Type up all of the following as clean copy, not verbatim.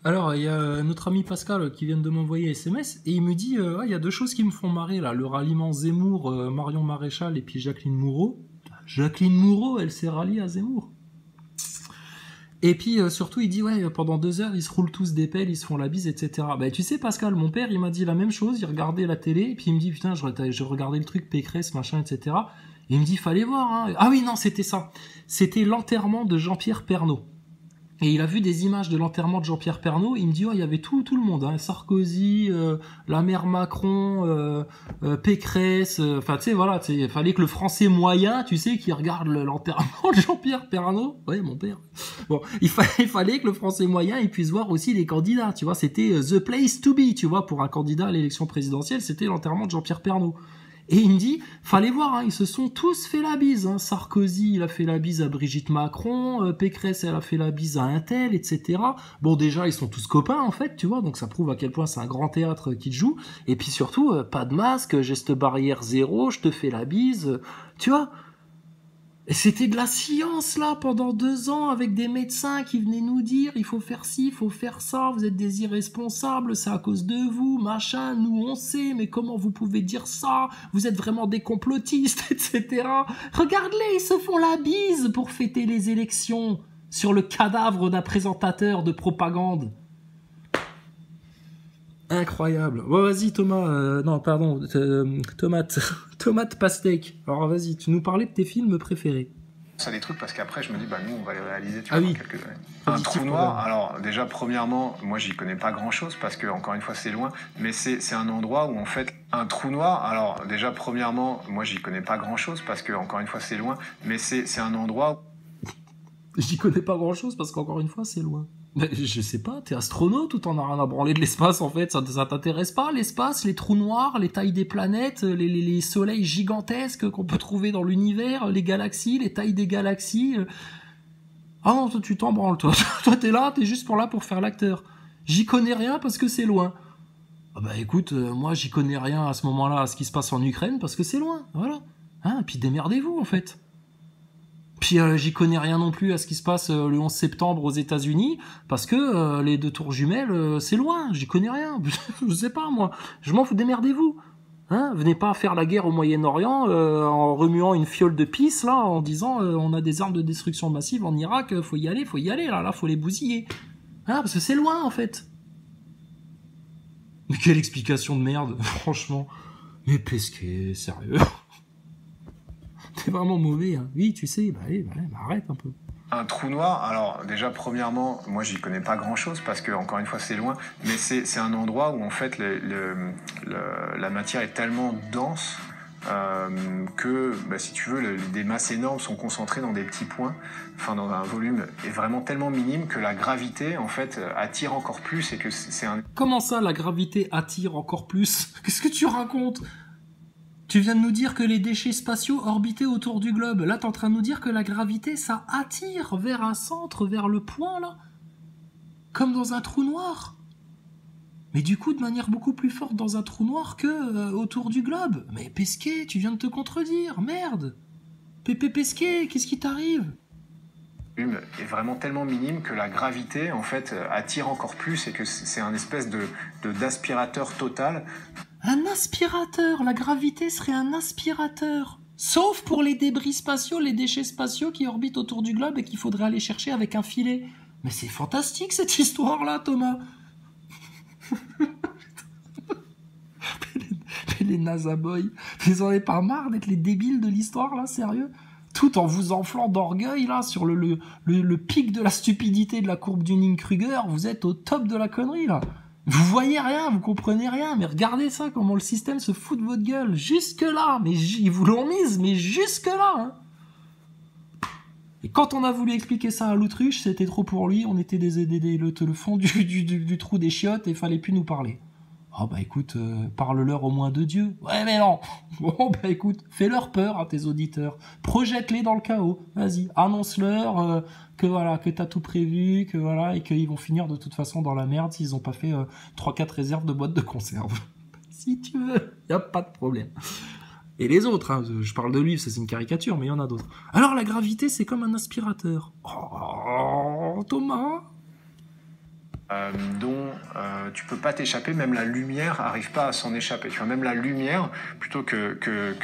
Alors, il y a notre ami Pascal qui vient de m'envoyer un SMS et il me dit il y a deux choses qui me font marrer là. Le ralliement Zemmour, Marion Maréchal et puis Jacqueline Moureau. Jacqueline Moureau, elle s'est ralliée à Zemmour. Et puis surtout, il dit ouais, pendant 2 heures, ils se roulent tous des pelles, ils se font la bise, etc. Bah, tu sais, Pascal, mon père, il m'a dit la même chose. Il regardait la télé et puis il me dit putain, je regardais le truc Pécresse, machin, etc. Et il me dit fallait voir. Hein. Ah oui, non, c'était ça. C'était l'enterrement de Jean-Pierre Pernaut. Et il a vu des images de l'enterrement de Jean-Pierre Pernaut. Il me dit, il y avait tout le monde. Hein. Sarkozy, la mère Macron, Pécresse. Enfin, tu sais, voilà. Il fallait que le français moyen, tu sais, qui regarde l'enterrement de Jean-Pierre Pernaut. Ouais, mon père. Bon, il fallait que le français moyen, il puisse voir aussi les candidats. Tu vois, c'était the place to be, tu vois, pour un candidat à l'élection présidentielle. C'était l'enterrement de Jean-Pierre Pernaut. Et il me dit, fallait voir, hein, ils se sont tous fait la bise. Hein. Sarkozy, il a fait la bise à Brigitte Macron, Pécresse, elle a fait la bise à un tel, etc. Bon, déjà, ils sont tous copains, en fait, tu vois, donc ça prouve à quel point c'est un grand théâtre qu'ils jouent. Et puis surtout, pas de masque, geste barrière zéro, je te fais la bise, tu vois. Et c'était de la science, là, pendant 2 ans, avec des médecins qui venaient nous dire, il faut faire ci, il faut faire ça, vous êtes des irresponsables, c'est à cause de vous, machin, nous on sait, mais comment vous pouvez dire ça, vous êtes vraiment des complotistes, etc. Regarde-les, ils se font la bise pour fêter les élections, sur le cadavre d'un présentateur de propagande. Incroyable. Bon, vas-y, Thomas, non, pardon, tomate pastèque. Alors, vas-y, tu nous parlais de tes films préférés. Ça des trucs parce qu'après je me dis nous on va les réaliser Ah oui. dans quelques années. Un trou noir, alors déjà premièrement moi j'y connais pas grand chose parce que encore une fois c'est loin, mais c'est un endroit où en fait un trou noir, alors déjà premièrement moi j'y connais pas grand chose parce que encore une fois c'est loin, mais c'est un endroit où... J'y connais pas grand chose parce qu'encore une fois c'est loin. Mais je sais pas, t'es astronaute ou t'en as rien à branler de l'espace en fait, ça t'intéresse pas l'espace, les trous noirs, les tailles des planètes, les soleils gigantesques qu'on peut trouver dans l'univers, les galaxies, les tailles des galaxies. Ah non, toi tu t'en branles toi. Toi t'es là, t'es juste là pour faire l'acteur. J'y connais rien parce que c'est loin. Ah bah écoute, moi j'y connais rien à ce moment-là à ce qui se passe en Ukraine parce que c'est loin, voilà. Hein, et puis démerdez-vous en fait. Puis j'y connais rien non plus à ce qui se passe le 11 septembre aux États-Unis parce que les 2 tours jumelles, c'est loin. J'y connais rien. Je sais pas moi. Je m'en fous. Démerdez-vous. Hein, venez pas faire la guerre au Moyen-Orient en remuant une fiole de pisse là, en disant on a des armes de destruction massive en Irak. Faut y aller là, faut les bousiller. Hein, parce que c'est loin en fait. Mais quelle explication de merde, franchement. Mais Pesquet, sérieux. T'es vraiment mauvais, hein. Oui, tu sais, bah arrête un peu. Un trou noir, alors déjà premièrement, moi j'y connais pas grand chose parce que encore une fois c'est loin, mais c'est un endroit où en fait la matière est tellement dense que si tu veux des masses énormes sont concentrées dans des petits points, enfin dans un volume est vraiment tellement minime que la gravité en fait attire encore plus et que c'est un... Comment ça la gravité attire encore plus? Qu'est-ce que tu racontes? Tu viens de nous dire que les déchets spatiaux orbitaient autour du globe. Là, t'es en train de nous dire que la gravité, ça attire vers un centre, vers le point, là. Comme dans un trou noir. Mais du coup, de manière beaucoup plus forte dans un trou noir que autour du globe. Mais Pesquet, tu viens de te contredire. Merde. Pépé Pesquet, qu'est-ce qui t'arrive? Est vraiment tellement minime que la gravité, en fait, attire encore plus et que c'est un espèce d'aspirateur total. Un aspirateur, la gravité serait un aspirateur. Sauf pour les débris spatiaux, les déchets spatiaux qui orbitent autour du globe et qu'il faudrait aller chercher avec un filet. Mais c'est fantastique cette histoire-là, Thomas. les NASA boys, vous en avez pas marre d'être les débiles de l'histoire là, sérieux? Tout en vous enflant d'orgueil là sur le pic de la stupidité de la courbe du Dunning-Kruger, vous êtes au top de la connerie là. Vous voyez rien, vous comprenez rien, mais regardez ça, comment le système se fout de votre gueule. Jusque-là, mais ils vous l'ont mise, mais jusque-là. Hein. Et quand on a voulu expliquer ça à l'autruche, c'était trop pour lui, on était le fond du trou des chiottes et il fallait plus nous parler. Oh bah écoute, parle-leur au moins de Dieu. Ouais mais non. Bon bah écoute, fais-leur peur à tes auditeurs. Projette-les dans le chaos. Vas-y, annonce-leur que voilà, que t'as tout prévu, que voilà, et qu'ils vont finir de toute façon dans la merde s'ils ont pas fait 3-4 réserves de boîtes de conserve. Si tu veux, y a pas de problème. Et les autres, hein, je parle de lui, ça c'est une caricature, mais il y en a d'autres. Alors la gravité, c'est comme un aspirateur. Oh, Thomas. dont tu peux pas t'échapper, même la lumière arrive pas à s'en échapper. Tu vois, même la lumière, plutôt que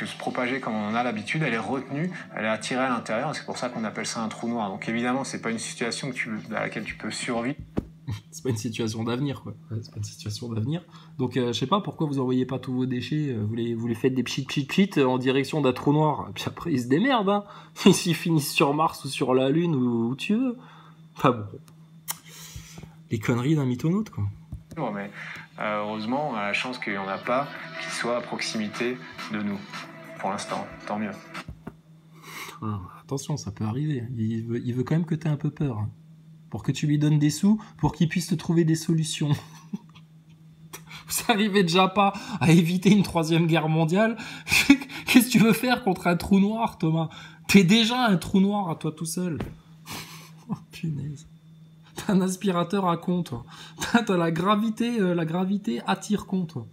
se propager comme on en a l'habitude, elle est retenue, elle est attirée à l'intérieur, c'est pour ça qu'on appelle ça un trou noir. Donc évidemment, c'est pas une situation à laquelle tu peux survivre. C'est pas une situation d'avenir, quoi. Ouais, c'est pas une situation d'avenir. Donc, je sais pas pourquoi vous envoyez pas tous vos déchets, vous les faites des pchit en direction d'un trou noir, et puis après ils se démerdent, hein. Ils finissent sur Mars ou sur la Lune ou où tu veux. Enfin bon. Les conneries d'un mythonaute, quoi. Mais heureusement, on a la chance qu'il y en a pas qui soient à proximité de nous. Pour l'instant, tant mieux. Ah, attention, ça peut arriver. Il veut quand même que t'aies un peu peur, hein. Pour que tu lui donnes des sous, pour qu'il puisse te trouver des solutions. Vous n'arrivez déjà pas à éviter une 3e guerre mondiale. Qu'est-ce que tu veux faire contre un trou noir, Thomas? T'es déjà un trou noir à toi tout seul. Oh, punaise. T'as un aspirateur à con, toi. T'as la gravité attire con, toi.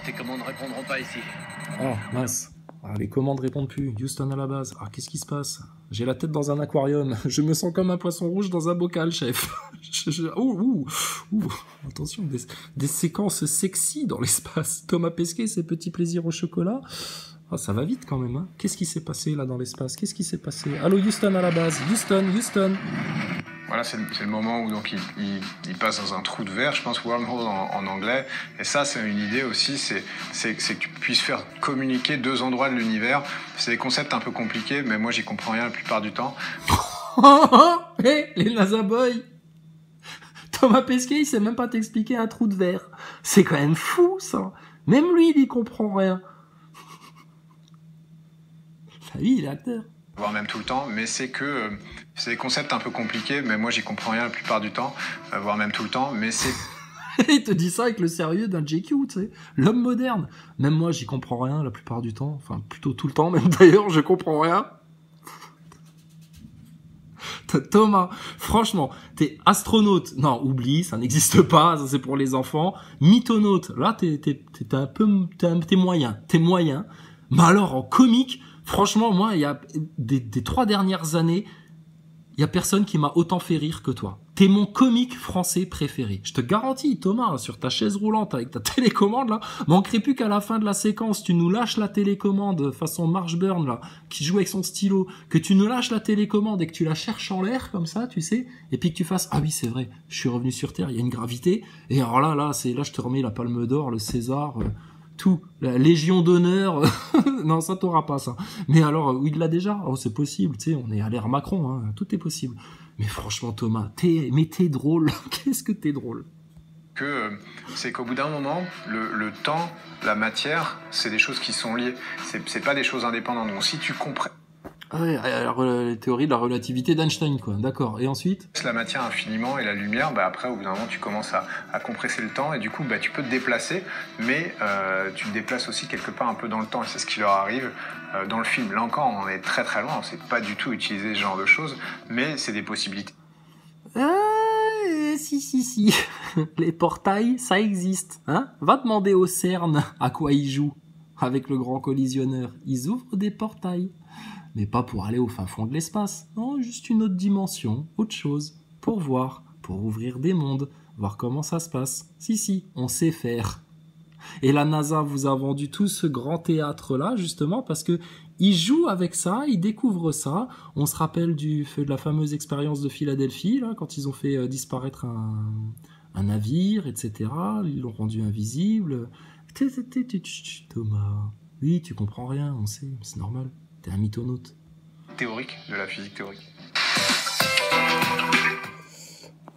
Tes commandes ne répondront pas ici. Oh, mince. Ah, les commandes répondent plus. Houston à la base. Ah, qu'est-ce qui se passe? J'ai la tête dans un aquarium. Je me sens comme un poisson rouge dans un bocal, chef. Ouh. Attention, des séquences sexy dans l'espace. Thomas Pesquet, ses petits plaisirs au chocolat. Ah, ça va vite quand même, hein. Qu'est-ce qui s'est passé là dans l'espace? Qu'est-ce qui s'est passé? Allô, Houston à la base. Houston. Voilà, c'est le moment où donc il passe dans un trou de verre, je pense wormhole en anglais. Et ça, c'est une idée aussi, c'est que tu puisses faire communiquer 2 endroits de l'univers. C'est des concepts un peu compliqués, mais moi, j'y comprends rien la plupart du temps. Hé, les NASA Boys! Thomas Pesquet, il sait même pas t'expliquer un trou de verre. C'est quand même fou, ça. Même lui, il y comprend rien. Oui, il est acteur. Voire même tout le temps, mais c'est des concepts un peu compliqués, mais moi j'y comprends rien la plupart du temps, voire même tout le temps, mais c'est... Il te dit ça avec le sérieux d'un JQ, tu sais, l'homme moderne. Même moi, j'y comprends rien la plupart du temps, enfin plutôt tout le temps, même d'ailleurs, je comprends rien. Thomas, franchement, t'es astronaute. Non, oublie, ça n'existe pas, ça c'est pour les enfants. Mythonaute, là t'es moyen. Mais alors en comique, franchement, moi, il y a des 3 dernières années, il y a personne qui m'a autant fait rire que toi. T'es mon comique français préféré. Je te garantis, Thomas, sur ta chaise roulante avec ta télécommande, là, manquerait plus qu'à la fin de la séquence, tu nous lâches la télécommande façon Marshburn, là, qui joue avec son stylo, que tu nous lâches la télécommande et que tu la cherches en l'air, comme ça, tu sais, et puis que tu fasses, ah oui, c'est vrai, je suis revenu sur Terre, il y a une gravité, et alors là, je te remets la Palme d'Or, le César, tout, la Légion d'honneur, non, ça t'aura pas, ça. Mais alors, il l'a déjà, oh, c'est possible, tu sais, on est à l'ère Macron, hein, tout est possible. Mais franchement, Thomas, t'es drôle, qu'est-ce que t'es drôle. C'est qu'au bout d'un moment, le temps, la matière, c'est des choses qui sont liées, c'est pas des choses indépendantes. Donc si tu comprends... Ah ouais, la théorie de la relativité d'Einstein, quoi. D'accord. Et ensuite? La matière infiniment et la lumière, après, au bout d'un moment, tu commences à compresser le temps et du coup, tu peux te déplacer, mais tu te déplaces aussi quelque part un peu dans le temps et c'est ce qui leur arrive dans le film. Là encore, on est très très loin, on sait pas du tout utiliser ce genre de choses, mais c'est des possibilités. Si. Les portails, ça existe, hein. Va demander au CERN à quoi ils jouent avec le grand collisionneur. Ils ouvrent des portails. Mais pas pour aller au fin fond de l'espace. Non, juste une autre dimension, autre chose. Pour voir, pour ouvrir des mondes, voir comment ça se passe. Si, on sait faire. Et la NASA vous a vendu tout ce grand théâtre-là, justement, parce que ils jouent avec ça, ils découvrent ça. On se rappelle de la fameuse expérience de Philadelphie, là, quand ils ont fait disparaître un navire, etc. Ils l'ont rendu invisible. Thomas, oui, tu comprends rien, on sait, c'est normal. T'es un mythonaute. Théorique, de la physique théorique.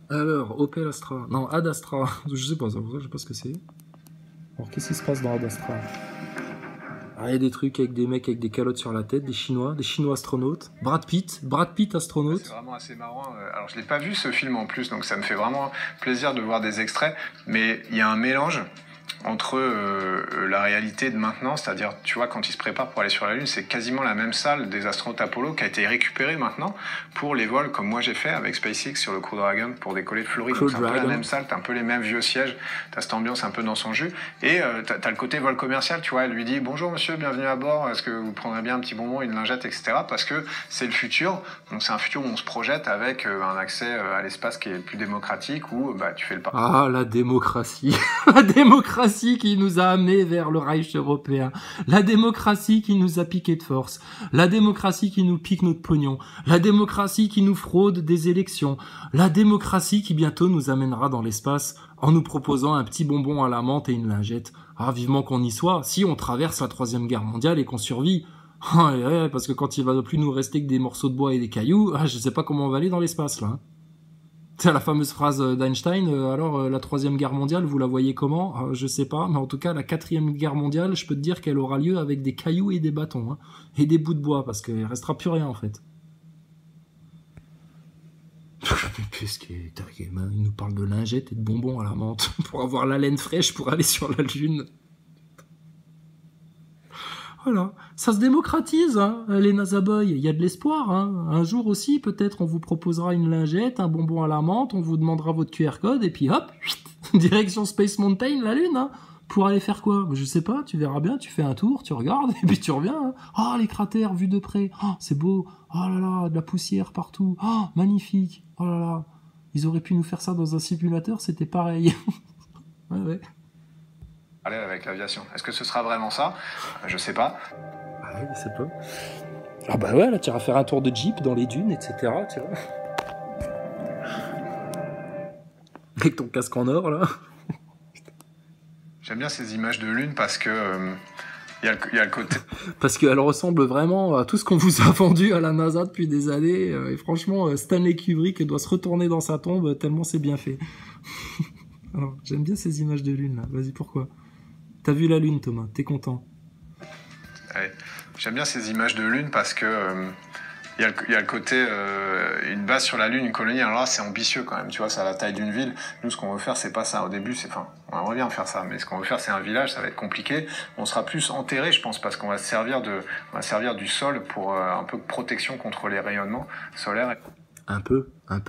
Alors, Opel Astra. Non, Ad Astra. Je sais pas, je sais pas ce que c'est. Alors, qu'est-ce qui se passe dans Ad Astra? Ah, il y a des trucs avec des mecs avec des calottes sur la tête, des Chinois astronautes. Brad Pitt astronaute. C'est vraiment assez marrant. Alors, je l'ai pas vu ce film en plus, donc ça me fait vraiment plaisir de voir des extraits. Mais il y a un mélange la réalité de maintenant, c'est-à-dire, tu vois, quand ils se préparent pour aller sur la Lune, c'est quasiment la même salle des astronautes Apollo qui a été récupérée maintenant pour les vols comme moi j'ai fait avec SpaceX sur le Crew Dragon pour décoller de Floride. Donc c'est un peu la même salle, t'as un peu les mêmes vieux sièges, t'as cette ambiance un peu dans son jus, et t'as le côté vol commercial, tu vois, elle lui dit bonjour monsieur, bienvenue à bord, est-ce que vous prendrez bien un petit bonbon, une lingette, etc. Parce que c'est le futur, donc c'est un futur où on se projette avec un accès à l'espace qui est plus démocratique, où tu fais le pas. Ah, la démocratie. La démocratie qui nous a amenés vers le Reich européen. La démocratie qui nous a piqué de force. La démocratie qui nous pique notre pognon. La démocratie qui nous fraude des élections. La démocratie qui bientôt nous amènera dans l'espace en nous proposant un petit bonbon à la menthe et une lingette. Ah, vivement qu'on y soit, si on traverse la 3e guerre mondiale et qu'on survit. Ah, ouais, parce que quand il va plus nous rester que des morceaux de bois et des cailloux, je sais pas comment on va aller dans l'espace, là. C'est la fameuse phrase d'Einstein, alors la 3e guerre mondiale, vous la voyez comment? Je sais pas, mais en tout cas la 4e guerre mondiale, je peux te dire qu'elle aura lieu avec des cailloux et des bâtons, hein, et des bouts de bois, parce qu'il restera plus rien en fait. Qu'est-ce qu'il nous parle de lingettes et de bonbons à la menthe, pour avoir la laine fraîche pour aller sur la Lune. Voilà, ça se démocratise, hein, les NASA Boys, il y a de l'espoir. Hein. Un jour aussi, peut-être, on vous proposera une lingette, un bonbon à la menthe, on vous demandera votre QR code, et puis hop, direction Space Mountain, la Lune, hein, pour aller faire quoi? Je sais pas, tu verras bien, tu fais un tour, tu regardes, et puis tu reviens. Hein. Ah, les cratères vus de près, oh, c'est beau, oh là là, de la poussière partout, oh, magnifique, oh là là. Ils auraient pu nous faire ça dans un simulateur, c'était pareil. Ouais. Avec l'aviation. Est-ce que ce sera vraiment ça? Je sais pas. Ah oui, je sais pas. Ah bah ouais, là tu iras faire un tour de Jeep dans les dunes, etc. Tu vois. Avec ton casque en or, là. J'aime bien ces images de Lune parce que y a le côté... Parce qu'elle ressemble vraiment à tout ce qu'on vous a vendu à la NASA depuis des années. Et franchement, Stanley Kubrick doit se retourner dans sa tombe tellement c'est bien fait. Alors, j'aime bien ces images de Lune, là. Vas-y, pourquoi? T'as vu la Lune, Thomas? T'es content? Ouais. J'aime bien ces images de Lune parce que y a le côté une base sur la Lune, une colonie. Alors là, c'est ambitieux quand même. Tu vois, c'est à la taille d'une ville. Nous, ce qu'on veut faire, c'est pas ça. Au début, on aimerait bien faire ça, mais ce qu'on veut faire, c'est un village. Ça va être compliqué. On sera plus enterré, je pense, parce qu'on va se servir du sol pour un peu de protection contre les rayonnements solaires. Un peu. Hein.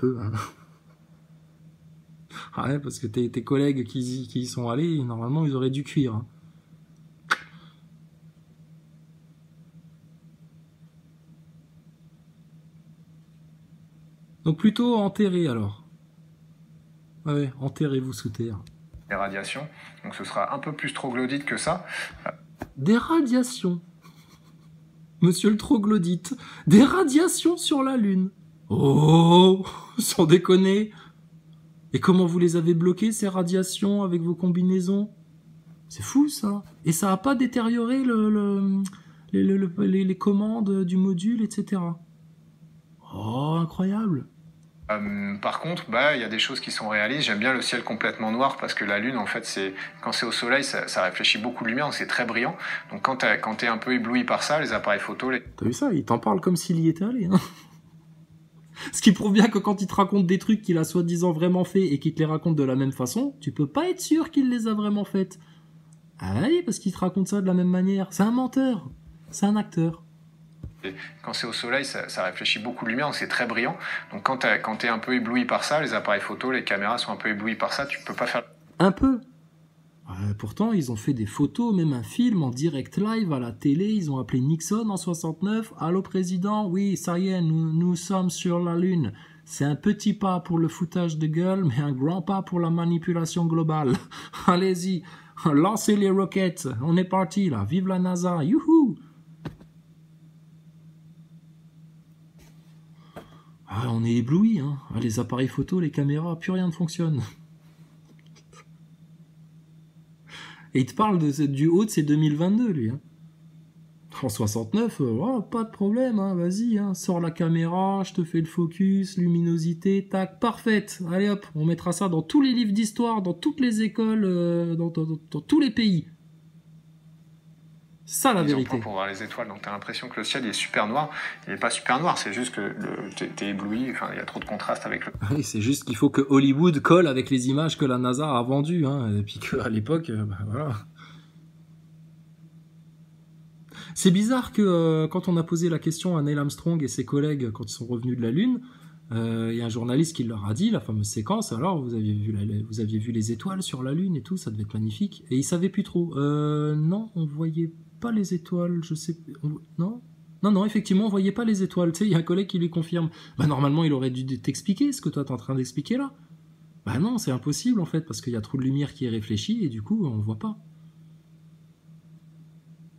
Ah ouais, parce que tes collègues qui y sont allés, normalement, ils auraient dû cuire. Hein. Donc plutôt enterré, alors. Ouais, enterrez-vous sous terre. Des radiations, donc ce sera un peu plus troglodyte que ça. Des radiations. Monsieur le troglodyte. Des radiations sur la Lune. Oh, sans déconner. Et comment vous les avez bloquées, ces radiations, avec vos combinaisons? C'est fou, ça. Et ça n'a pas détérioré les commandes du module, etc. Oh, incroyable. Par contre, il y a des choses qui sont réalistes. J'aime bien le ciel complètement noir parce que la Lune, en fait, quand c'est au soleil, ça réfléchit beaucoup de lumière, donc c'est très brillant. Donc quand t'es un peu ébloui par ça, les appareils photo... T'as vu ça? Il t'en parle comme s'il y était allé, hein. Ce qui prouve bien que quand il te raconte des trucs qu'il a soi-disant vraiment fait et qu'il te les raconte de la même façon, tu peux pas être sûr qu'il les a vraiment faites. Ah oui, parce qu'il te raconte ça de la même manière. C'est un menteur. C'est un acteur. Et quand c'est au soleil, ça réfléchit beaucoup de lumière, donc c'est très brillant. Donc quand t'es un peu ébloui par ça, les appareils photo, les caméras sont un peu éblouis par ça, tu peux pas faire... Un peu. Pourtant, ils ont fait des photos, même un film en direct live à la télé. Ils ont appelé Nixon en 69. Allô, président? Oui, ça y est, nous sommes sur la Lune. C'est un petit pas pour le foutage de gueule, mais un grand pas pour la manipulation globale. Allez-y, lancez les roquettes. On est parti, là. Vive la NASA. Youhou! Ah, on est ébloui, hein. Les appareils photo, les caméras, plus rien ne fonctionne. Et il te parle du haut de ses 2022, lui. Hein. En 69, pas de problème, hein, vas-y, hein, sors la caméra, je te fais le focus, luminosité, tac, parfaite. Allez hop, on mettra ça dans tous les livres d'histoire, dans toutes les écoles, dans tous les pays. C'est ça la mise en vérité. point pour voir les étoiles. Donc tu as l'impression que le ciel est super noir. Il n'est pas super noir, c'est juste que t'es ébloui. Enfin, il y a trop de contraste avec le. Oui, c'est juste qu'il faut que Hollywood colle avec les images que la NASA a vendues, hein, et puis qu'à l'époque, voilà. C'est bizarre que quand on a posé la question à Neil Armstrong et ses collègues quand ils sont revenus de la Lune, il y a un journaliste qui leur a dit la fameuse séquence. Alors vous aviez vu les étoiles sur la Lune et tout, ça devait être magnifique. Et ils savaient plus trop. Non, on voyait pas les étoiles. Je sais, non, effectivement, on voyait pas les étoiles. Tu sais, il y a un collègue qui lui confirme. Bah normalement, il aurait dû t'expliquer ce que toi t'es en train d'expliquer là. Bah non, c'est impossible en fait parce qu'il y a trop de lumière qui est réfléchie et du coup, on voit pas.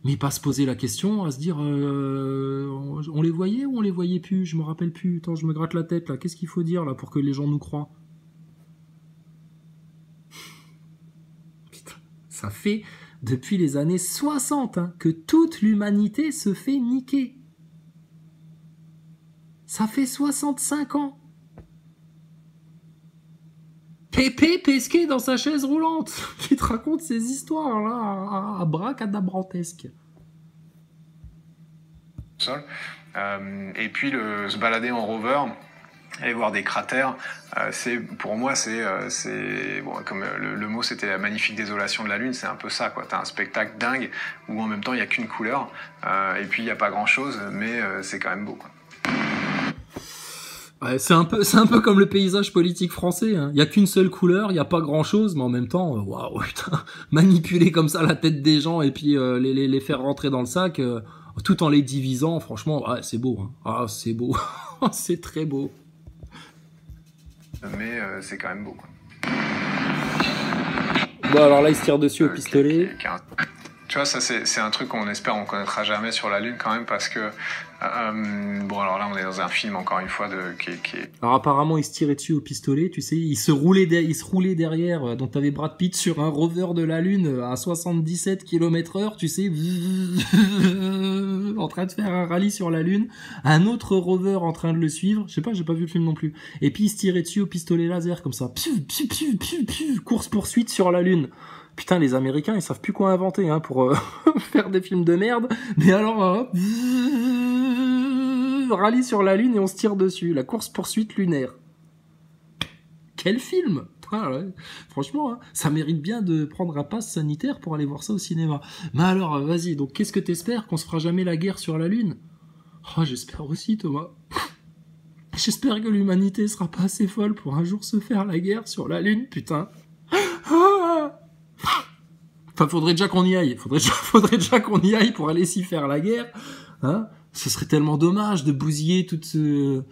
Mais pas se poser la question, à se dire on les voyait ou on les voyait plus, je me rappelle plus. Attends, je me gratte la tête là. Qu'est-ce qu'il faut dire là pour que les gens nous croient? Putain, ça fait depuis les années 60 que toute l'humanité se fait niquer. Ça fait 65 ans. Pépé pesqué dans sa chaise roulante, qui te raconte ces histoires là, à bracadabrantesques. Et puis se balader en rover, aller voir des cratères, pour moi c'est bon, comme le mot c'était la magnifique désolation de la Lune, c'est un peu ça quoi. T'as un spectacle dingue où en même temps il y a qu'une couleur et puis il y a pas grand chose, mais c'est quand même beau quoi. Ouais, c'est un peu comme le paysage politique français. Hein. Il y a qu'une seule couleur, il y a pas grand chose, mais en même temps, waouh, putain, manipuler comme ça la tête des gens et puis les faire rentrer dans le sac, tout en les divisant, franchement, ouais, c'est beau. Hein. Ah, c'est beau, c'est très beau. Mais c'est quand même beau. Quoi. Bon, alors là, il se tire dessus au pistolet. Tu vois, ça c'est un truc qu'on espère on connaîtra jamais sur la Lune quand même parce que bon alors là on est dans un film encore une fois qui est... Alors apparemment il se tirait dessus au pistolet, tu sais, il se roulait derrière, donc t'avais Brad Pitt sur un rover de la Lune à 77 km/h, tu sais, en train de faire un rallye sur la Lune, un autre rover en train de le suivre, je sais pas, j'ai pas vu le film non plus, et puis il se tirait dessus au pistolet laser comme ça, course poursuite sur la Lune. Putain, les Américains, ils savent plus quoi inventer pour faire des films de merde. Mais alors, rallye sur la Lune et on se tire dessus. La course-poursuite lunaire. Quel film! Ah ouais. Franchement, ça mérite bien de prendre un pass sanitaire pour aller voir ça au cinéma. Mais alors, vas-y, donc qu'est-ce que t'espères? Qu'on se fera jamais la guerre sur la Lune? Oh, j'espère aussi, Thomas. J'espère que l'humanité sera pas assez folle pour un jour se faire la guerre sur la Lune, putain. Enfin, faudrait déjà qu'on y aille. Faudrait déjà qu'on y aille pour aller s'y faire la guerre. Hein, ce serait tellement dommage de bousiller tout ce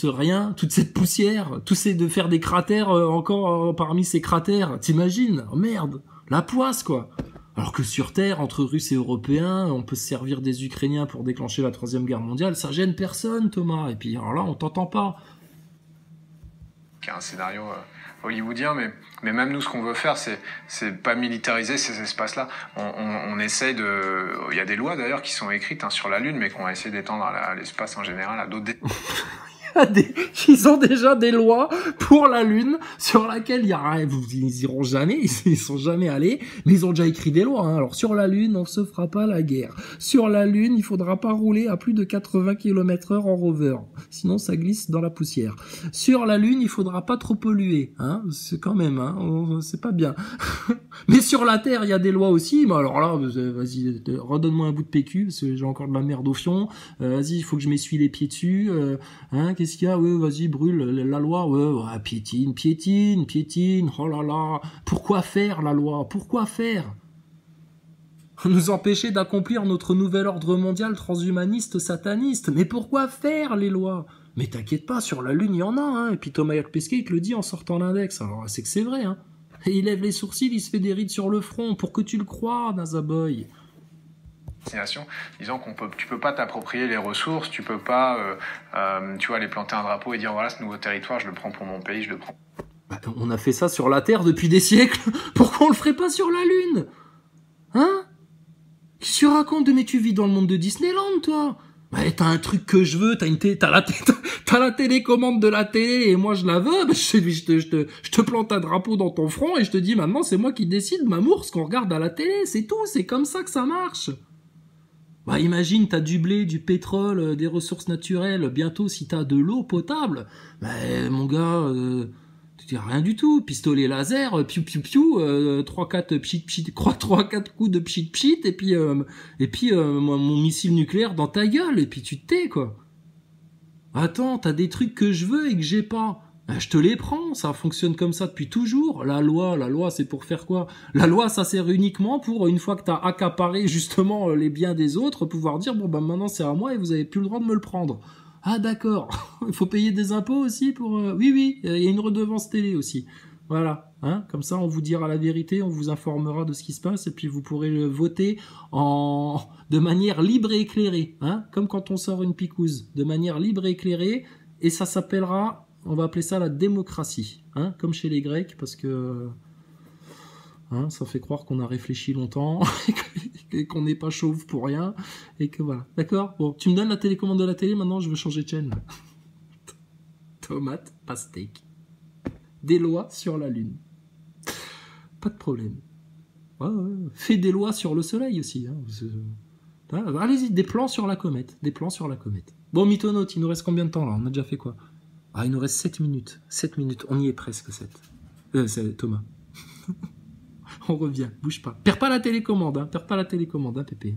rien, toute cette poussière, de faire des cratères encore parmi ces cratères. T'imagines? Oh, merde, la poisse quoi. Alors que sur Terre, entre Russes et Européens, on peut se servir des Ukrainiens pour déclencher la 3e guerre mondiale. Ça gêne personne, Thomas. Et puis alors là, on t'entend pas. C'est un scénario hollywoodien, mais même nous, ce qu'on veut faire, c'est pas militariser ces espaces-là. On essaye de... Il y a des lois, d'ailleurs, qui sont écrites sur la Lune, mais qu'on va essayer d'étendre à l'espace en général, à d'autres... Ils ont déjà des lois pour la Lune sur laquelle il y a ils iront jamais, ils sont jamais allés, mais ils ont déjà écrit des lois. Hein. Alors sur la Lune, on se fera pas la guerre. Sur la Lune, il faudra pas rouler à plus de 80 km/h en rover, sinon ça glisse dans la poussière. Sur la Lune, il faudra pas trop polluer, hein. C'est quand même, c'est pas bien. Mais sur la Terre, il y a des lois aussi. Mais alors là, vas-y, redonne-moi un bout de PQ parce que j'ai encore de la merde au fion. Vas-y, il faut que je m'essuie les pieds dessus. Qu'est-ce qu'il y a? Ouais, vas-y, brûle la loi. Ouais, piétine. Oh là là. Pourquoi faire la loi? Pourquoi faire? Nous empêcher d'accomplir notre nouvel ordre mondial transhumaniste sataniste. Mais pourquoi faire les lois? Mais t'inquiète pas, sur la Lune, il y en a. Et puis Thomas Pesquet, il te le dit en sortant l'index. Alors, c'est que c'est vrai. Et il lève les sourcils, il se fait des rides sur le front. Pour que tu le crois, Nazaboy. Disant tu peux pas t'approprier les ressources, tu peux pas, tu vois, aller planter un drapeau et dire voilà, ce nouveau territoire, je le prends pour mon pays, je le prends. Bah, on a fait ça sur la Terre depuis des siècles. Pourquoi on le ferait pas sur la Lune? Hein? Qu'est-ce que tu racontes? Mais tu vis dans le monde de Disneyland, toi? Bah, t'as un truc que je veux, t'as t'as la télécommande de la télé et moi je la veux, bah, je te plante un drapeau dans ton front et je te dis maintenant c'est moi qui décide, Mamour, ce qu'on regarde à la télé, c'est tout, c'est comme ça que ça marche. Bah imagine, t'as du blé, du pétrole, des ressources naturelles, bientôt si t'as de l'eau potable, bah mon gars, tu dis rien du tout, pistolet laser, piou piou piou, 3-4 pchit pchit, 3-4 coups de pchit pchit, et puis mon missile nucléaire dans ta gueule, et puis tu te tais quoi. Attends, t'as des trucs que je veux et que j'ai pas. Ben, je te les prends, ça fonctionne comme ça depuis toujours. La loi, c'est pour faire quoi? La loi, ça sert uniquement pour, une fois que t'as accaparé justement les biens des autres, pouvoir dire, bon, ben maintenant c'est à moi et vous avez plus le droit de me le prendre. Ah d'accord, il faut payer des impôts aussi pour... Oui, il y a une redevance télé aussi. Voilà, hein, comme ça on vous dira la vérité, on vous informera de ce qui se passe et puis vous pourrez voter de manière libre et éclairée, hein, comme quand on sort une picouse, de manière libre et éclairée, et ça s'appellera, on va appeler ça la démocratie, hein, comme chez les Grecs, parce que hein, ça fait croire qu'on a réfléchi longtemps et qu'on n'est pas chauve pour rien et que voilà, d'accord. Bon, tu me donnes la télécommande de la télé, maintenant je veux changer de chaîne. Là. Tomate, pastèque. Des lois sur la Lune. Pas de problème. Ouais. Fais des lois sur le Soleil aussi. Hein. Allez-y, des plans sur la comète. Des plans sur la comète. Bon, Mythonaute, il nous reste combien de temps là? On a déjà fait quoi? Ah, il nous reste 7 minutes. 7 minutes, on y est presque, 7. C'est Thomas. On revient, bouge pas. Perds pas la télécommande, hein, Pépé.